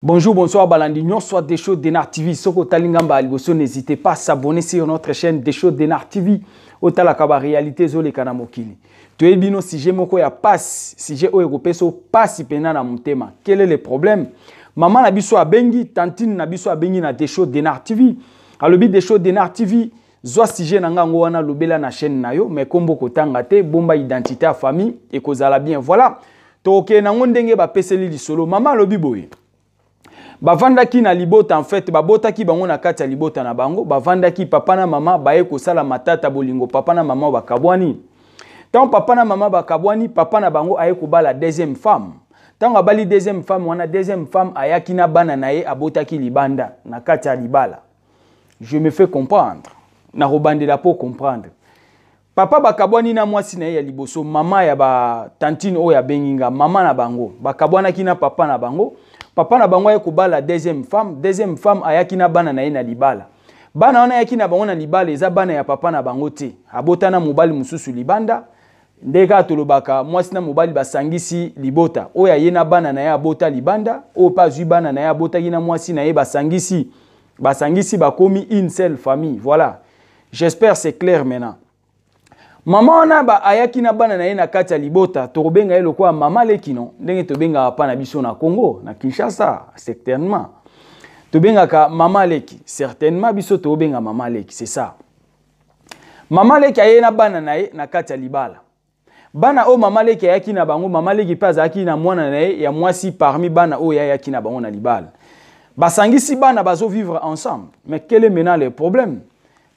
Bonjour, bonsoir, Balandignon, soit des shows d'Enar TV. Soko Talingamba Aliboso, n'hésitez pas à s'abonner sur notre chaîne des shows d'Enar TV. Otalakaba réalité zole kanamokili. Tu es bino si j'ai moko ya passe, si j'ai européen so passe pena na mutema. Quel est le problème? Maman na biso abengi, tantine na biso abengi na des shows d'Enar TV. Alobi des shows d'Enar TV. Zwa si j'ai nanga ngwana lobela na chaîne na yo, mais kombo kotanga te, bomba identité à famille et kozala bien. Voilà. Toke na ngondenge ba peseli li solo. Maman lobi boye. Bavandaki na libota en fait babotaki bango na kati ya libota na bango bavandaki papa na mama baye kosala matata bolingo papa na mama bakabwani tant papa na mama bakabwani papa na bango aye kobala deuxième femme tant abali deuxième femme wana deuxième femme ayaki na bana na ye abotaki libanda na kati ya libala. Je me fais comprendre na robandela pour comprendre papa bakabwani na mwasi na ye ya liboso mama ya ba tantine o ya benginga mama na bango bakabwanaki na papa na bango. Papa na bango ya kubala deuxième femme ayaki na bana na ye na libala. Bana wana ayaki na bango na libala eza bana ya papa na bango te. Abota na mobali mususu libanda. Ndeka tolobaka mwasi na mobali basangisi libota. Oya ye na bana na ye abota libanda. O pa zui bana na ye abota na mwasi na ye basangisi. Basangisi bakomi une seule famille. Voilà. J'espère c'est clair maintenant. Maman na ba ayaki na bana na ye na kati ya libota tobenga ye lokwa mama lekino ndenge tobenga pa na biso na Congo na Kinshasa certainement tobenga ka mama leki certainement biso tobenga mama leki c'est ça mama leki aye na bana na ye na kati ya libala bana o mama leki ayaki na bango mama leki pa azaki na mwana na ye ya mwasi parmi bana o ayaki na bango na libala basangisi bana bazo vivre ensemble mais quel est maintenant le problème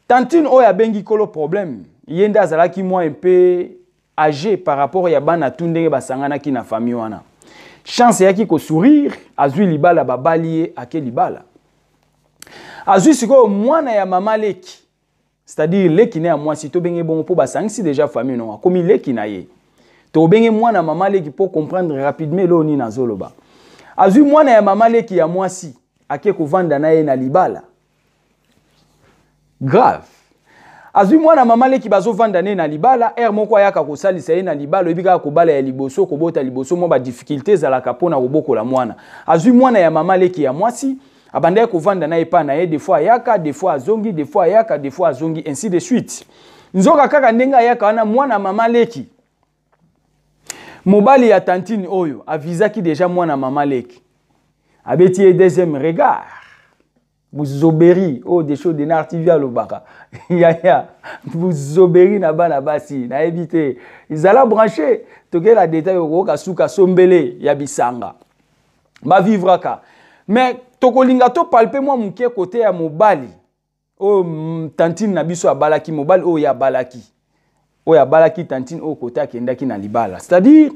tantine o ya bengi kolo problème yenda azalaki moi un peu âgé par rapport ya bana tundenge basangana ki na famille wana chance yaki ko sourire azui libala babalié ake libala azui siko mwana ya mama leki c'est-à-dire leki na ya mwasi to benge bongo po basangisi déjà famille non komi leki na ye to benge mwana mama leki pour comprendre rapidement lo ni nazoloba azui mwana ya mama leki ya mwasi ake ko vanda na ye na libala grave. Azui mwana mama leki bazo vanda ne na libala moko ayaka kosalisa ye na libala ebika kobala ya liboso kobota liboso mo ba difficultés za la kapona koboko la mwana azui mwana ya mama leki ya mwasi abanda ko vanda na epa na ye des fois ayaka des fois azongi des fois ayaka des fois azongi ainsi de suite nzoka kaka ndenga ayaka wana mwana mama leki mobali ya tantine oyo avisaki déjà mwana mama leki abeti ye deuxième regard. Vous obéri oh des choses d'Enar TV à l'obaka ya vous obéri na bana basi na éviter ils allaient brancher toke la détail au kasuka sombele ya bisanga ba vivre ka mais tokolinga to palper moi muke côté ya mobali oh tantine na biso abalaki mobali oh ya balaki tantine oh côté akendaki na libala c'est-à-dire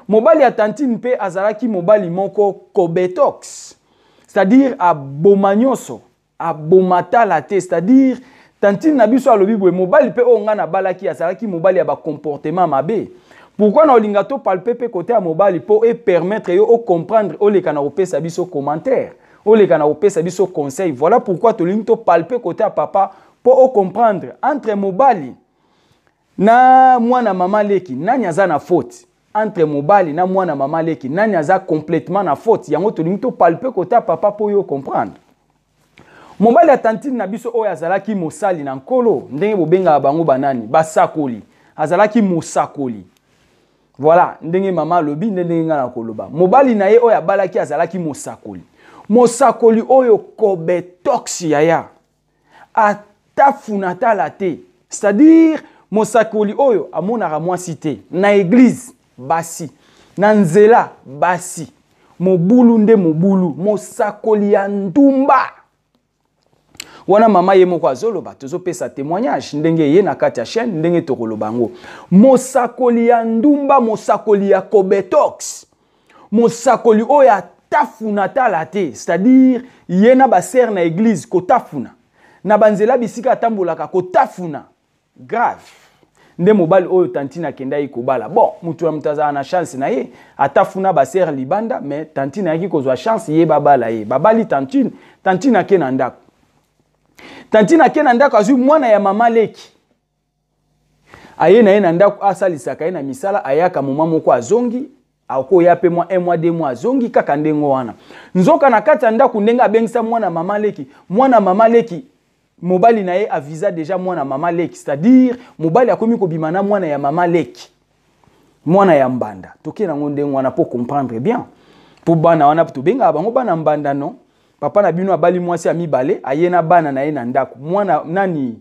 mobali ya tantine pe azalaki mobali moko kobetox. C'est-à-dire à Bomanyoso, à Bomatala, c'est-à-dire tantine na biso alobi boye mobali pe o nga na balaki azalaki mobali ya ba comportement mabe. Pourquoi na olingato palpe pe côté à mobali pour permettre yo o comprendre o le kana opesa biso commentaire, o le kana opesa biso conseil. Voilà pourquoi to linto palpe côté à papa pour o comprendre entre mobali na mwana mama leki nani aza na faute. Entre mobali na mwana mama leki nani aza complètement na faute yango to limito palpe kota papa po yo comprendre mobali ya tantine na biso oyo azalaki mosali na nkolo ndenge bobenga bango banani basakoli azalaki mosakoli voilà ndenge mama lobi ndenge nga na koloba mobali na ye oyo abalaki azalaki mosakoli oyo kobetox yaya atafunata la te c'est-à-dire mosakoli oyo amonaka mwasi te na église basi na nzela basi mobulu nde mobulu mosakoli ya ndumba wana mama ye moko azoloba tozopesa témoignage ndenge ye na kati ya chaîne ndenge tokoloba ngo mosakoli ya ndumba mosakoli ya kobetox mosakoli oyo atafuna tala te c'est-à-dire ye na baser na église kotafuna na banzela bisika atambolaka kotafuna grave. Nde mobali oyo tantine akenda ikobala bon mutu amtaza na chance na ye atafuna baser libanda mais tantine yaki kozwa chance ye babala ye babali tantine akena ndako azui mwana ya mama leki aye na ye na ndako asalisaka ye na misala ayaka moma moko azongi ako ya pe moi 1 mois 2 mois zongi kaka ndengo wana nzoka na kati anda kundenga bengisa mwana mama leki mobali na ye avisa déjà mwana mama leki c'est-à-dire mobali akomi ko bimana mwana ya mama leki mwana ya mbanda toke na ndengo wana pour comprendre bien pour bana wana to benga bango bana mbanda non papa na bino abali mwasi ya mibale ayena bana na ye na ndako mwana nani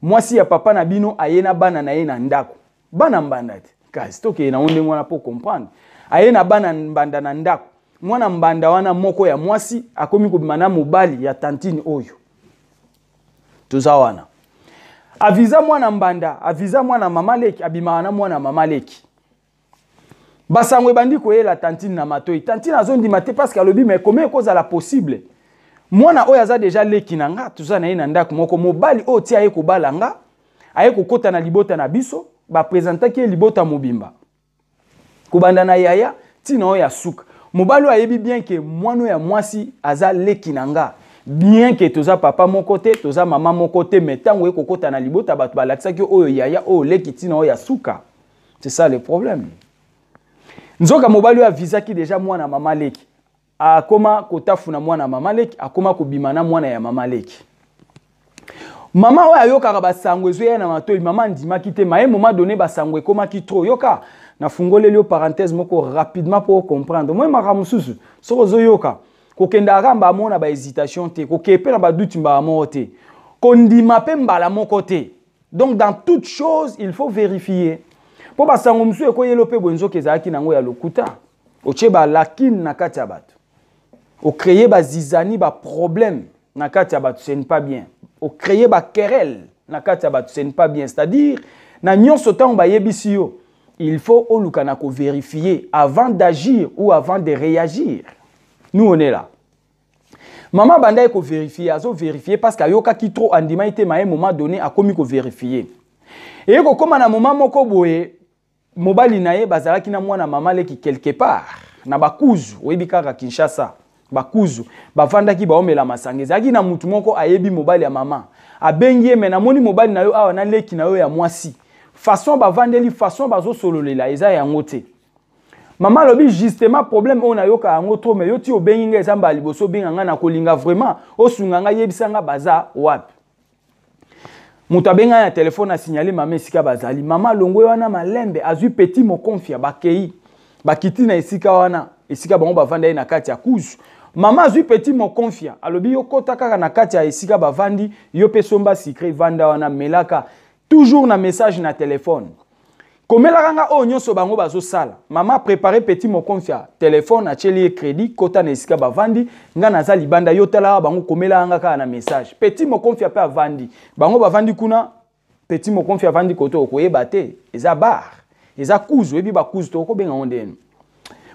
mwasi ya papa na bino ayena bana na ye na ndako bana mbanda te kasi toke na ndengo wana pour comprendre ayena bana mbanda na ndako mwana mbanda wana moko ya mwasi akomi ko bimana mobali ya tantine oyo tuza wana avisa mwana mbanda avisa mwana mama leki abimana mwana mama leki basangwe bandi koyela tantine na matoi tantine azondima te parce que alobi mais comment kozala possible mwana oyo aza déjà leki na nga tuza na ye na ndako moko mobali oyo ti aye kobala nga aye kokota na libota na biso bapresentaki ye libota mobimba kobanda na yaya tina oyo ya suka mobali oyo ayebi bien ke mwana oyo ya mwasi aza leki na nga bien que toza papa mon côté toza maman mon côté mais tango ye kokota na libota bato balakisaki oyo yaya oyo leki tina oyo ya suka c'est ça le problème nzoka mobali oyo avisaki déjà mwana mama leki akoma kotafuna mwana mama leki akoma kobimana mwana ya mama leki mama oyo ayokaka basango ezoya na matoi mama ndimaki te maye moment donné basango ekomaki trop yoka na fungoleli yo parenthèse moko rapidement pour comprendre moi maka mosusu soko zoyoka kokenda ramba mona ba hésitation te kokepe na ba doute mba mo te kondima pe mbala moko te donc dans toute chose il faut vérifier po basango musu ekoyelo pe bonzo kezaki nango ya lokuta oche ba lakine na kati ya bato o créer ba zizani ba problème na kati ya bato ce n'est pas bien o créer ba querelle na kati ya bato ce n'est pas bien c'est-à-dire na nyonso tango ba yebisi yo il faut olukana ko vérifier avant d'agir ou avant de réagir. Nous on est là. Maman banda ko vérifier, azo vérifier parce qu'ayoka ki trop andima ite ma un moment donné a komi ko vérifier. Et ko koma na moment moko boye mobali na ye bazalaki na mwana mama leki quelque part na bakuzu oyebika ka Kinshasa bakuzu bavandaki baomela masanga ezaki na mutu moko ayebi mobali ya mama abengi me na moni mobali na yo awa na leki na yo ya mwasi façon bavandeli façon bazo sololela eza yango te mama lobi justement problème on a yoka yango trop mais yo ti obengi nga ezamba liboso benga nga na kolinga vraiment osunga nga yebisanga baza wapi mutu abenga na telefone a signalé mama esika bazali mama longo wana malembe azui petit mo confia bakei bakiti na esika wana esika bango bavanda na kati ya kuzu mama azui petit mo confia alobi yo kota kaka na kati ya esika bavandi yo pe somba secret vanda wana melaka toujours na message na téléphone komela kanga o nyonso bango bazo sala mama préparer petit mo confia téléphone acheli crédit kota na esika bavandi nga naza libanda yo tala bango komela kanga ka na message petit mo confia pe avandi bango bavandi kuna petit mo confia avandi koto koyeba te eza bar eza kuzu ebi ba kuzu to ko benga ondeno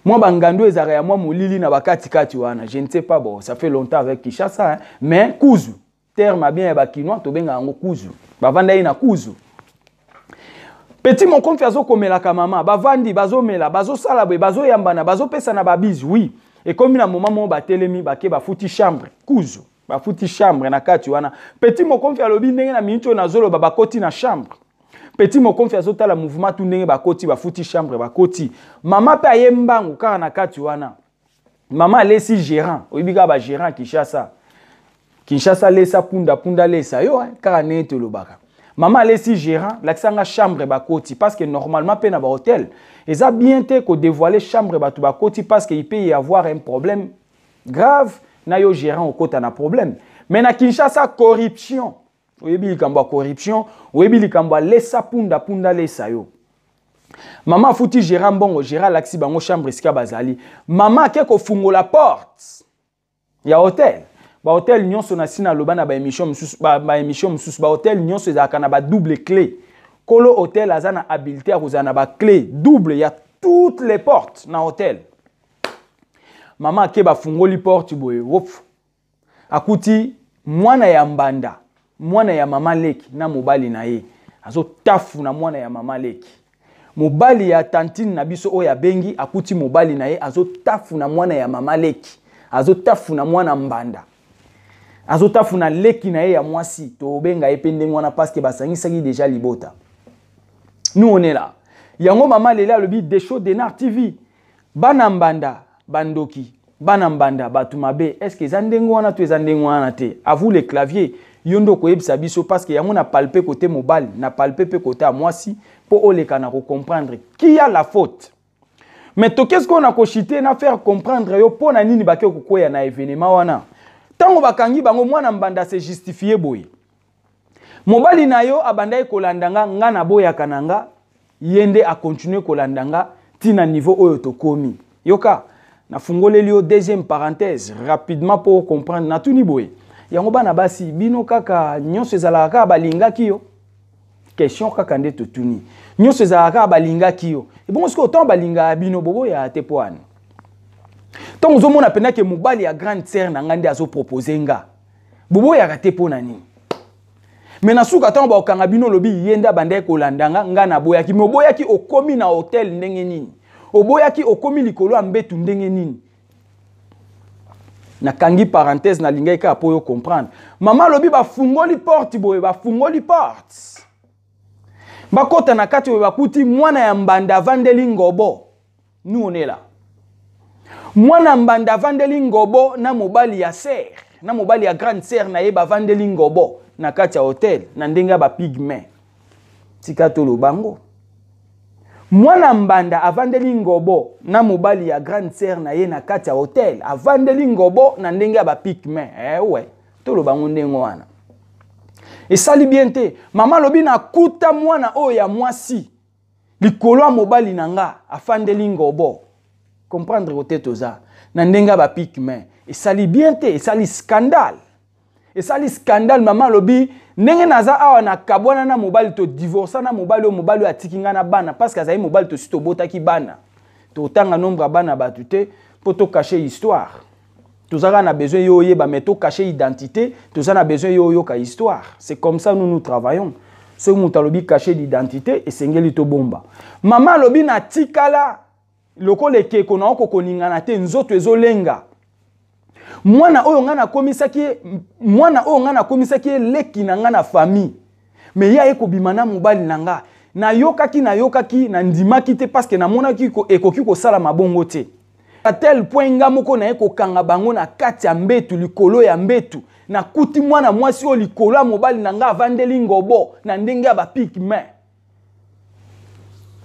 moi bangando ezaka ya moi molili na bakati kati wana je ne sais pas bon ça fait longtemps avec Kinshasa hein, mais kuzu terme bien ba kinois to benga ngo kuzu bavanda ina kuzu petit mon confia zo komela ka mama bavandi bazomela bazosala boye bazoyambana bazopesa na babizu oui et comme na moment mo batelemi bake bafuti chambre kuzu bafuti chambre na kati wana petit mon confia lobi ndenge na minito na zolo bakoti na chambre petit mon confia zo tala mouvement tout ndenge bakoti bafuti chambre bakoti mama pe ayembangu kaka na kati wana mama lesi gérant oyibika ba gérant Kinshasa lesa punda lesa yo kaka nete lobaka maman lesi gérant l'aksanga chambre bakoti parce que normalement pe na ba hôtel eza bien te ko dévoiler chambre batu bakoti parce que il peut y avoir un problème grave na yo gérant okota na problème mais na Kinshasa corruption oyebi likambo corruption oyebi likambo lesa punda lesa yo maman futi gérant bongo gérant laksi bango chambre sika bazali maman ke ko fungola porte ya hôtel ba hôtel nyonso na sina loba na ba émission mususu ba hôtel nyonso ezaka na ba double clé kolo hôtel azana habilité a kozana ba clé double il y a toutes les portes na hôtel mama ke ba fungoli porte boye wop akuti mwana ya mbanda mwana ya mama leki na mobali na ye azo tafu na mwana ya mama leki mobali ya tantine na biso oya bengi akuti mobali na ye azo tafu na mwana ya mama leki azo tafu na mwana mbanda azo tafu na leki na ye ya mwasi to benga epende mwana parce que basangisaki déjà libota nous on est là yango mama lela lobi des shows de Nar TV bana mbanda bandoki bana mbanda batumabe est-ce que zandengo wana to zandengo wana te à vous les claviers yondo ko yebisa biso parce que yango na palper côté mobile na palper pe côté à mwasi pour oleka na comprendre qui a la faute. Mais to qu'est-ce qu'on a kochité na faire comprendre yo pona nini bake kokoya na événement wana tango bakangi bango mwana mbanda se justifier boy mobali na yo abandai kolandanga nga na boya kananga yende a continuer kolandanga tina niveau oyo tokomi yoka na fungoleli yo deuxième parenthèse rapidement pour comprendre na tuni boy yango bana basi bino kaka nyonso ezalaka balingaki yo question kaka nde totuni nyonso ezalaka balingaki yo bon ce que autant balinga bino bobo ya te poane tant ozo mona pena ke mobali ya grande sœur na ngande azo proposer nga bobo ya te pona nini mais na suka tant ba okanga bino lobi yenda bande ko landanga nga na boya ki moboya ki okomi na hotel ndenge nini oboya ki okomi likolo ambetu ndenge nini na kangi parenthèse na linga ka po yo comprendre maman lobi ba fungoli porte boye ba fungoli porte bakota na kati bakuti mwana ya mbanda vandeli ngobo nous on est là mwana mbanda vandeli ngobo na mobali ya sœur na mobali ya grande sœur na yeba vandeli ngobo na kati ya hotel na ndenga ba pigme tika tolo bango mwana mbanda avandeli ngobo na mobali ya grande sœur na ye na kati ya hotel avandeli ngobo na ndenga ba pigme ouais tolo bango ndengo wana. Et sali bien te mama lobi na kuta mwana oyo ya mwasi likolo mobali nanga afandeli ngobo comprendre côté toza na ndenga ba pigme et sali bien te et sali scandale mama lobi ndenge naza awa na kabwana na mobali to divorce na mobali atikinga na bana parce que azali mobali to sito botaki bana to tanga nombre bana batute pour to cacher histoire. Tous on a besoin de cacher l'identité, tous on a besoin de histoire. C'est comme ça nous travaillons. Ce que nous avons caché l'identité et c'est ngeli to bomba. Maman lobi na tikala loko leke kona oko koningana te nzoto ezolenga. Mwana oyo ngana komisa ki leki na ngana famille. Mais ya eko bimana mobali nanga na yokaki na ndimaki te parce que na monaki ko ekoki ko sala mabongo te. À tel point nga moko na eko kanga bango na kati ya mbetu likolo ya mbetu na kuti mwana mwasi o likolo ya mobali na nga vandeli ngobo na ndenge ya ba pigme.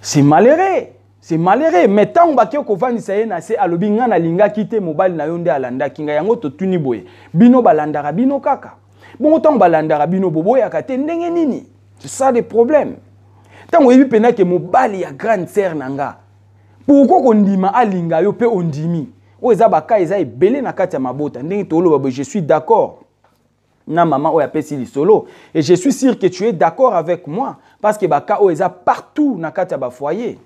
C'est malheureux mais tant ba ko vandisa ye na se alobi nga na linga kite mobali na yo nde alanda kinga yango to tuni boye bino balandaka bino kaka bon tant balandaka bino bobo ya kate ndenge nini c'est ça le problème tant oyebi pena ke mobali ya grande sœur nanga pourquoi qu'on dit ma alinga yo pe ondimi o eza baka eza ebele na kati ya mabota ndenge tolo je suis d'accord na maman o ya pesi li solo et je suis sûr que tu es d'accord avec moi parce que baka o eza partout na kati ya ba foyer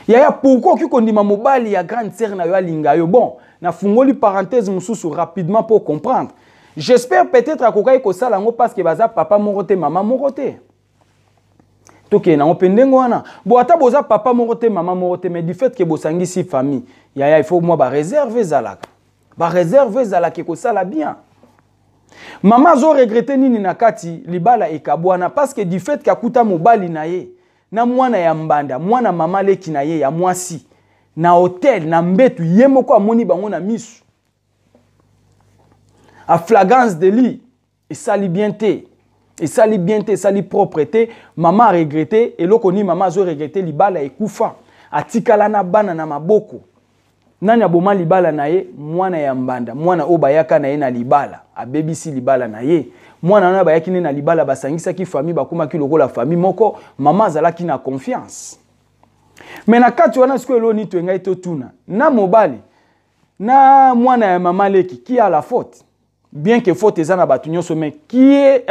ya pourquoi qu'on dit ma mobali ya grande sœur na yo alinga yo bon na fungoli parenthèse mususu rapidement pour comprendre j'espère peut-être akokai ko sala ngo parce que baza papa morote maman morote. Ok, na opendengo wana. Bo ata boza papa morote maman morote mais du fait que bosangi si famille, il faut moi ba réserver zalaka. Ba réserver zalaka ko sala bien. Maman zo regretter nini na kati libala ekabwana parce que du fait kakuta mobali na ye na mwana ya mbanda, mwana mama leki na ye ya mwasi na hotel na mbetu ye moko amoni bango na misu. A flagrance délit et sali bien te. Et sali bien te, sali propreté, maman a regretté, et l'okoni maman a regretté libala et koufa. Atikala na bana na maboko. Nani aboma libala na ye, mwana ya mbanda, mwana obayaka na ye na libala, a BBC libala na ye. Mwana na bayaki na libala basangisa ki famille bakuma ki lokola famille moko, maman zalaki na confiance. Mais na kati wana siko eloni to ngai to tuna, na mobali, na mwana ya mama leki qui a la faute. Bien que faute ezana batu nyonso mais qui est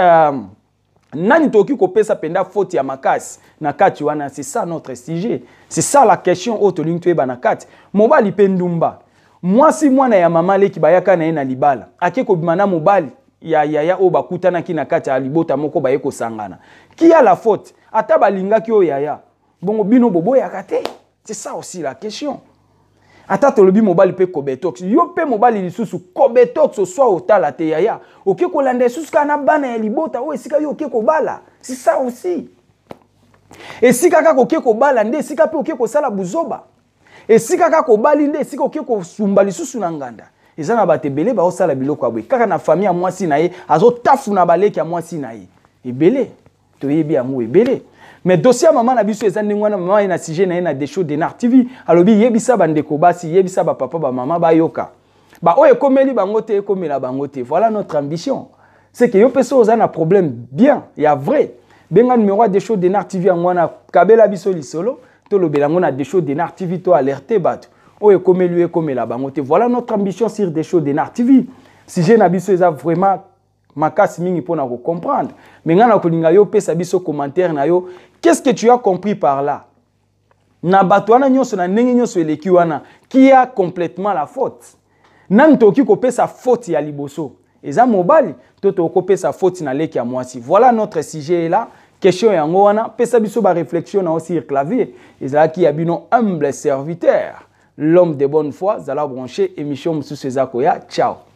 nani toki ko pesa penda faute ya makasi na kati wana c'est ça notre sujet c'est ça la question auto link to na kati mobali pendumba mwasi mwana ya mama leki bayaka na ena libala akeko bimana mobali ya o bakutana ki na kati ya libota moko bayeko sangana qui a la faute ata balinga ki o yaya bongo bino bobo ya kate c'est ça aussi la question. Ata tolobi mobali pe kobetox yo pe mobali lisusu kobetox so otala te yaya oke ko landa lisusu kana bana ya libota o esika yo oke ko bala c'est ça aussi esika ka oke ko bala nde esika pe oke ko sala buzoba Et si kaka ko balinde si ko ko sumbali susu na nganda. Eza na batebele ba osala biloko abwe. Kaka na famille ya mwasi na ye azo tafu na baleki ya mwasi na ye. Ebele. To yebi yango ebele. Mais dossier maman na biso eza ndingwana maman na sujet na ye na Desho Denar TV. Alobi yebisa bandeko basi yebisa ba papa ba mama ba yoka. Ba oye komeli bango te komela bango te. Voilà notre ambition. C'est que yo peso oza na problème bien, il y a vrai. Benga numéro Desho Denar TV ngwana kabela biso lisolo. To lobelango na Desho Denar TV to alerter bato. Oye komeli komela bango te. Voilà notre ambition sur Desho Denar TV. Sujet na biso eza vraiment makasi mingi pona ko comprendre. Mais ngana ko linga yo pesa biso commentaire na yo. Qu'est-ce que tu as compris par là? Na bato wana nyonso na ndenge nyonso eleki wana qui a complètement la faute. Nan toki ko pesa faute ya liboso. Eza mobali to ko pesa faute na leki ya mwasi. Voilà notre sujet là. Question yango wana pesa biso ba réflexion na aussi clavier. Eza ki ya bino humble serviteur. L'homme de bonne foi, zala branché émission mususu eza koya. Ciao.